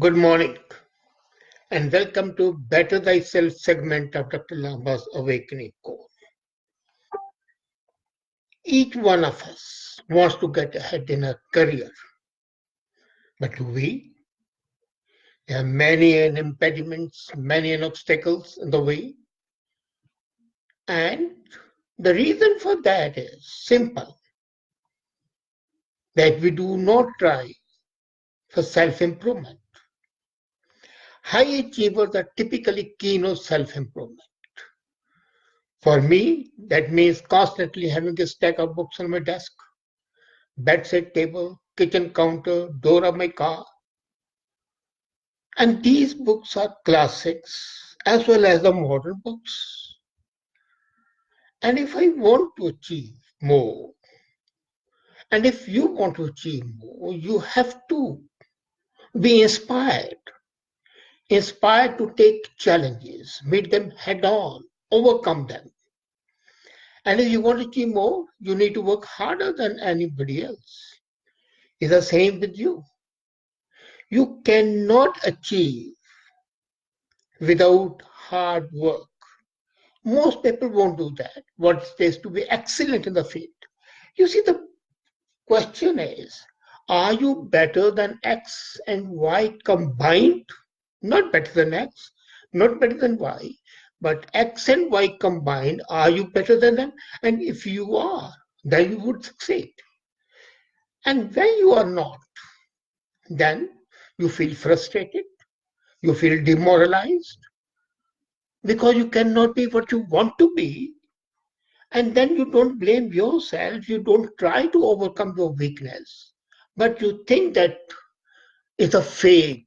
Good morning and welcome to Better Thyself segment of Dr. Lamba's Awakening Call. Each one of us wants to get ahead in a career, but do we? There are many impediments, many obstacles in the way, and the reason for that is simple, that we do not try for self-improvement. High achievers are typically keen on self-improvement. For me, that means constantly having a stack of books on my desk, bedside table, kitchen counter, door of my car. And these books are classics as well as the modern books. And if I want to achieve more, and if you want to achieve more, you have to be inspired to take challenges, meet them head on, overcome them. And if you want to achieve more, you need to work harder than anybody else. It's the same with you. You cannot achieve without hard work. Most people won't do that. What it takes to be excellent in the field. You see, the question is, are you better than X and Y combined? Not better than X, not better than Y, but X and Y combined, are you better than them? And if you are, then you would succeed. And when you are not, then you feel frustrated, you feel demoralized, because you cannot be what you want to be. And then you don't blame yourself, you don't try to overcome your weakness, but you think that it's a fate,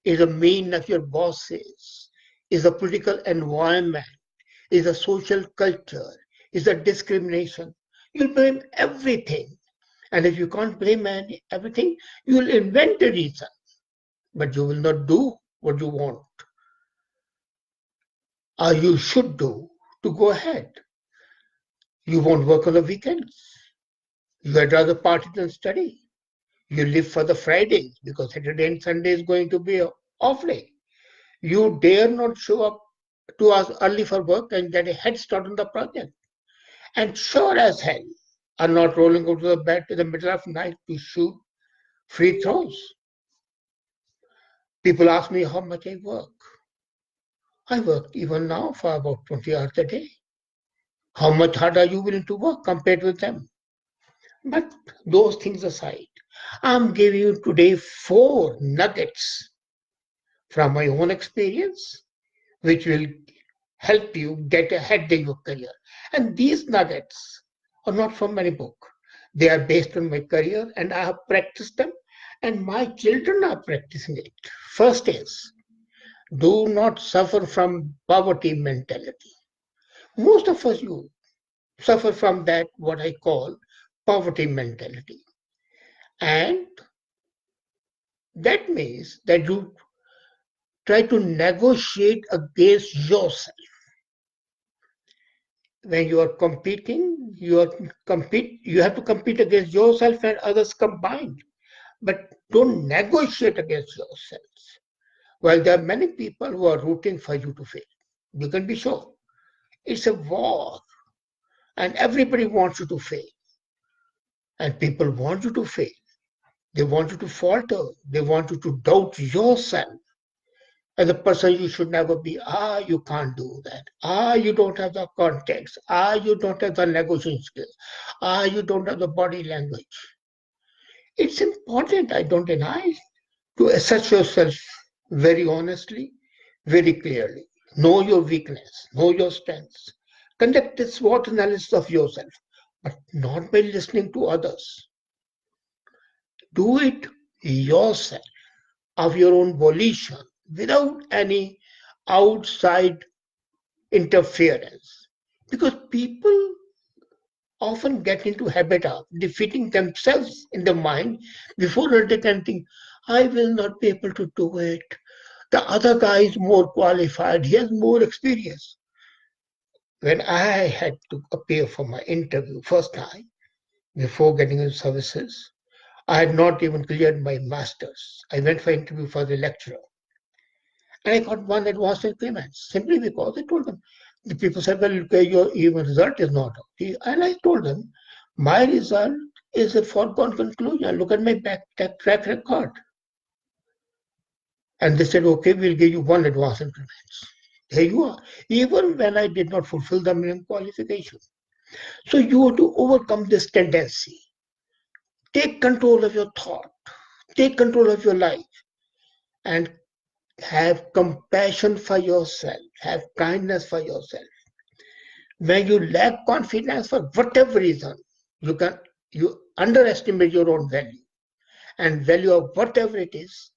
is a mean of your bosses, is a political environment, is a social culture, is a discrimination. You'll blame everything. And if you can't blame everything, you'll invent a reason, but you will not do what you want or you should do to go ahead. You won't work on the weekends. You'd rather party than study. You live for the Fridays because Saturday and Sunday is going to be off day. You dare not show up 2 hours early for work and get a head start on the project. And sure as hell are not rolling out of the bed in the middle of the night to shoot free throws. People ask me how much I work. I work even now for about 20 hours a day. How much hard are you willing to work compared with them? But those things aside, I'm giving you today 4 nuggets from my own experience, which will help you get ahead in your career. And these nuggets are not from any book. They are based on my career and I have practiced them and my children are practicing it. First is, do not suffer from poverty mentality. Most of us you suffer from that what I call poverty mentality. And that means that you try to negotiate against yourself. When you are competing, you have to compete against yourself and others combined. But don't negotiate against yourselves. Well, there are many people who are rooting for you to fail. You can be sure. It's a war, and everybody wants you to fail. And people want you to fail. They want you to falter. They want you to doubt yourself. As a person, you should never be, you can't do that. You don't have the context. You don't have the negotiation skills. You don't have the body language. It's important, I don't deny, to assess yourself very honestly, very clearly. Know your weakness, know your strengths. Conduct a SWOT analysis of yourself, but not by listening to others. Do it yourself, of your own volition, without any outside interference. Because people often get into habit of defeating themselves in the mind before they can think, I will not be able to do it. The other guy is more qualified, he has more experience. When I had to appear for my interview first time, before getting into services, I had not even cleared my master's. I went for interview for the lecturer. And I got one advanced increment simply because I told them. The people said, well, okay, your even result is not out. And I told them, my result is a foregone conclusion. Look at my track record. And they said, okay, we'll give you one advanced increment. There you are. Even when I did not fulfill the minimum qualification. So you have to overcome this tendency. Take control of your thought. Take control of your life. And have compassion for yourself. Have kindness for yourself. When you lack confidence for whatever reason, you underestimate your own value and value of whatever it is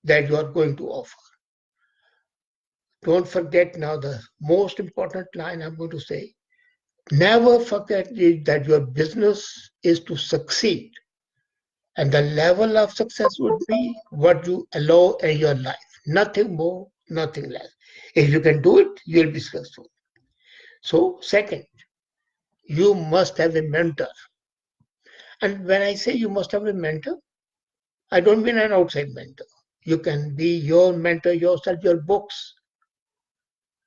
that you are going to offer. Don't forget now the most important line I'm going to say. Never forget that your business is to succeed. And the level of success would be what you allow in your life. Nothing more, nothing less. If you can do it, you'll be successful. So, second, you must have a mentor. And when I say you must have a mentor, I don't mean an outside mentor. You can be your mentor yourself, your books,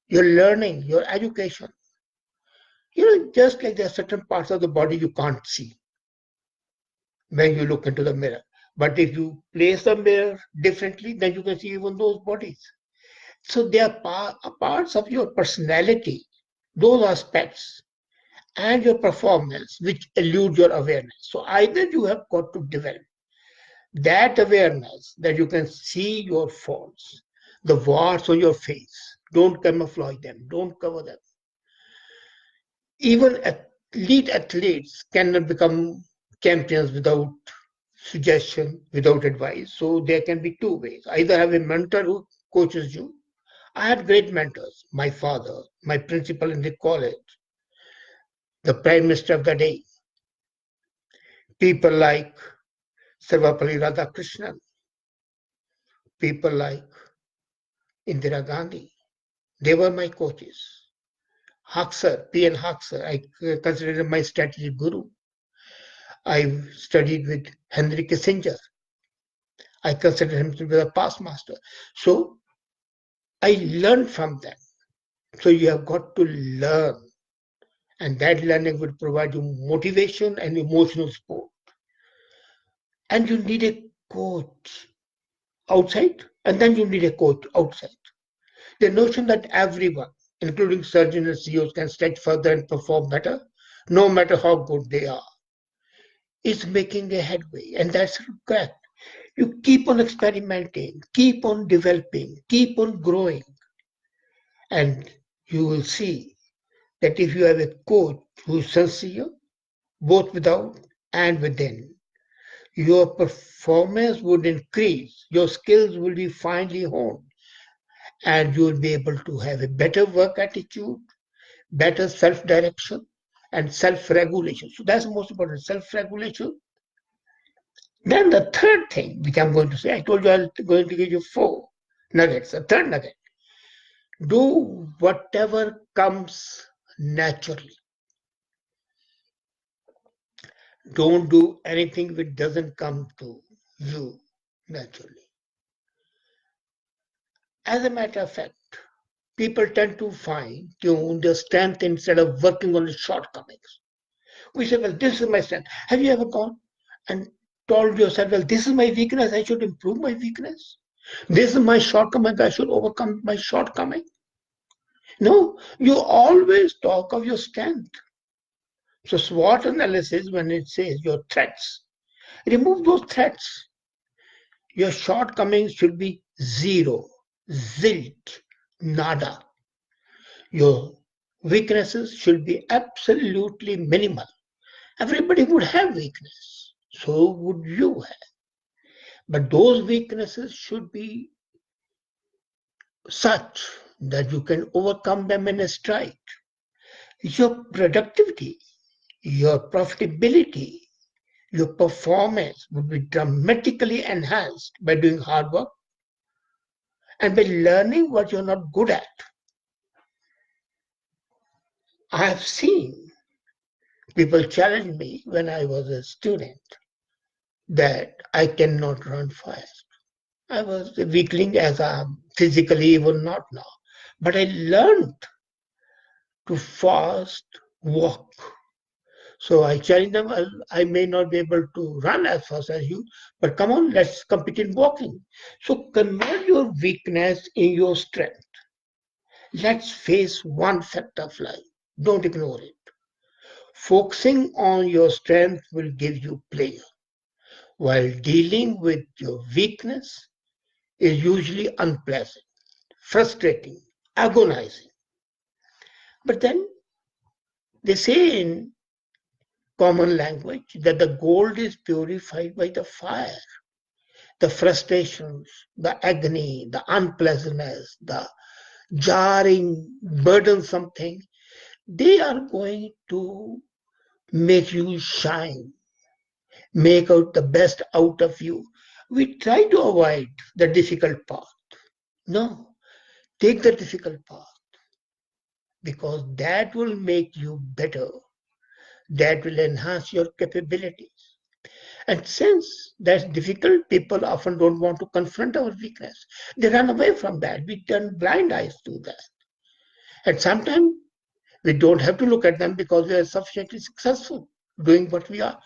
your learning, your education. Just like there are certain parts of the body you can't see when you look into the mirror. But if you place the mirror differently, then you can see even those bodies. So they are parts of your personality, those aspects, and your performance which elude your awareness. So either you have got to develop that awareness that you can see your faults, the warts on your face. Don't camouflage them, don't cover them. Even elite athletes cannot become champions without suggestion, without advice. So there can be two ways. Either have a mentor who coaches you. I had great mentors. My father, my principal in the college, the prime minister of the day, people like Sarvapalli Radhakrishnan, people like Indira Gandhi. They were my coaches. Haksar, P.N. Haksar, I consider him my strategy guru. I studied with Henry Kissinger. I consider him to be a past master. So I learned from them. So you have got to learn. And that learning will provide you motivation and emotional support. And you need a coach outside, and then you need a coach outside. The notion that everyone, including surgeons and CEOs, can stretch further and perform better, no matter how good they are, is making a headway. And that's correct. You keep on experimenting, keep on developing, keep on growing. And you will see that if you have a coach who is sincere, both without and within, your performance would increase, your skills will be finely honed, and you will be able to have a better work attitude, better self-direction, and self-regulation. So that's the most important, self-regulation. Then the third thing, which I'm going to say, I told you I'm going to give you 4 nuggets. The third nugget, do whatever comes naturally. Don't do anything which doesn't come to you naturally. As a matter of fact, people tend to fine tune their strength instead of working on the shortcomings. We say, well, this is my strength. Have you ever gone and told yourself, well, this is my weakness, I should improve my weakness? This is my shortcoming, I should overcome my shortcoming? No, you always talk of your strength. So SWOT analysis, when it says your threats, remove those threats. Your shortcomings should be zero, zilch, nada. Your weaknesses should be absolutely minimal. Everybody would have weakness. So would you have. But those weaknesses should be such that you can overcome them in a stride. Your productivity, your profitability, your performance would be dramatically enhanced by doing hard work and by learning what you're not good at. I have seen people challenge me when I was a student. that I cannot run fast. I was a weakling as I am physically, even not now. But I learned to fast walk. So I challenge them, "Well, I may not be able to run as fast as you, but come on, let's compete in walking." So convert your weakness in your strength. Let's face one fact of life. Don't ignore it. Focusing on your strength will give you pleasure, while dealing with your weakness is usually unpleasant, frustrating, agonizing. But then they say in common language that the gold is purified by the fire. The frustrations, the agony, the unpleasantness, the jarring, burdensome thing, they are going to make you shine, make out the best out of you. We try to avoid the difficult path. No, take the difficult path because that will make you better. That will enhance your capabilities. And since that's difficult, people often don't want to confront our weakness. They run away from that. We turn blind eyes to that. And sometimes we don't have to look at them because we are sufficiently successful doing what we are.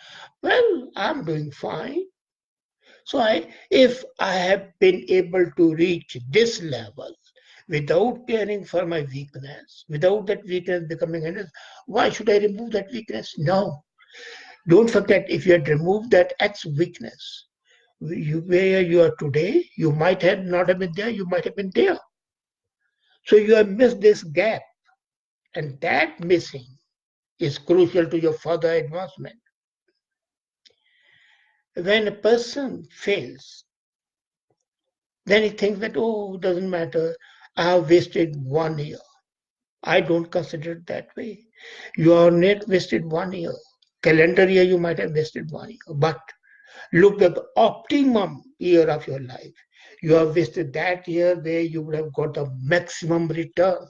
Well, I'm doing fine. So if I have been able to reach this level without caring for my weakness, without that weakness becoming an, why should I remove that weakness? No. Don't forget, if you had removed that X weakness, where you are today, you might have not have been there, you might have been there. So you have missed this gap, and that missing is crucial to your further advancement. When a person fails, then he thinks that, oh, it doesn't matter, I have wasted 1 year. I don't consider it that way. You are not wasted 1 year. Calendar year, you might have wasted 1 year, but look at the optimum year of your life. You have wasted that year where you would have got the maximum return.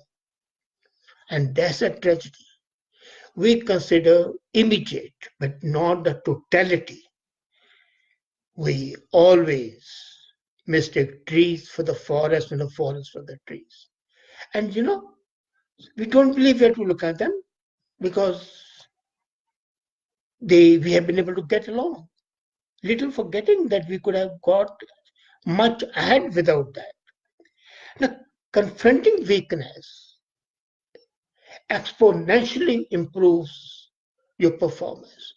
And that's a tragedy. We consider immediate, but not the totality. We always mistake trees for the forest and the forest for the trees. And we don't believe we have to look at them because we have been able to get along. Little forgetting that we could have got much ahead without that. Now, confronting weakness exponentially improves your performance.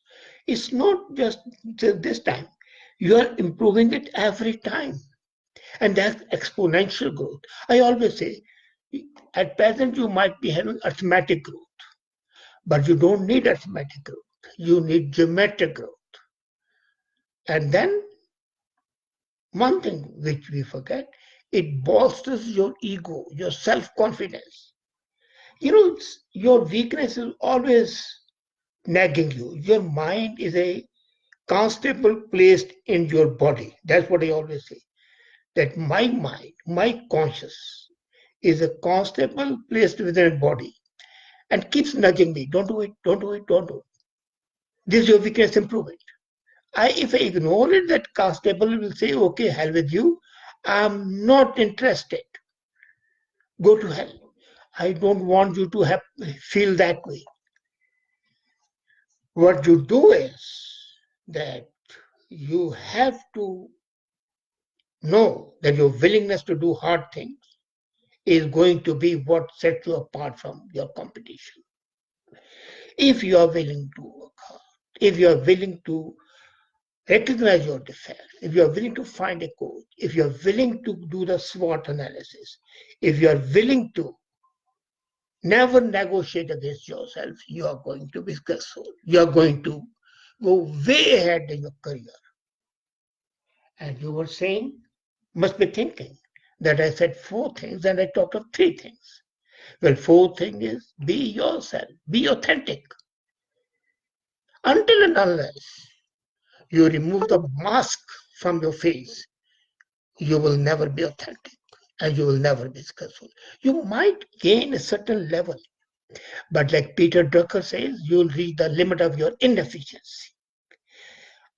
It's not just this time, you are improving it every time. And that's exponential growth. I always say, at present, you might be having arithmetic growth, but you don't need arithmetic growth. You need geometric growth. And then, one thing which we forget, it bolsters your ego, your self confidence. Your weakness is always nagging you. Your mind is a constable placed in your body. That's what I always say. That my mind, my conscious, is a constable placed within a body and keeps nudging me. Don't do it, don't do it, don't do it. This is your weakness, improve it. If I ignore it, that constable will say, okay, hell with you. I'm not interested. Go to hell. I don't want you to feel that way. What you do is that you have to know that your willingness to do hard things is going to be what sets you apart from your competition. If you are willing to work hard, if you are willing to recognize your defects, if you are willing to find a coach, if you are willing to do the SWOT analysis, if you are willing to never negotiate against yourself, you are going to be successful. You are going to go way ahead in your career. And you were saying, must be thinking that I said 4 things and I talked of 3 things. Well, 4th thing is be yourself, be authentic. Until and unless you remove the mask from your face, you will never be authentic and you will never be successful. You might gain a certain level, but like Peter Drucker says, you'll reach the limit of your inefficiency.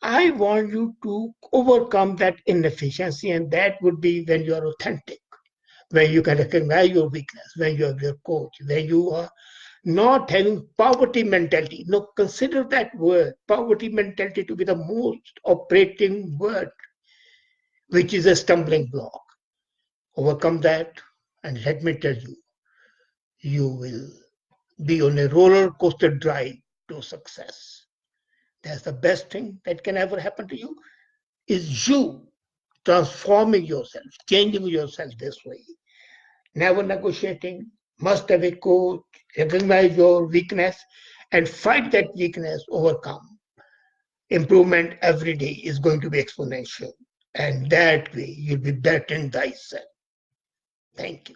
I want you to overcome that inefficiency, and that would be when you are authentic, when you can recognize your weakness, when you have your coach, when you are not having poverty mentality. No, consider that word, poverty mentality, to be the most operating word, which is a stumbling block. Overcome that, and let me tell you, you will be on a roller coaster ride to success. That's the best thing that can ever happen to you, is you transforming yourself, changing yourself this way. Never negotiating, must have a coach, recognize your weakness, and fight that weakness, overcome. Improvement every day is going to be exponential. And that way you'll be bettering thyself. Thank you.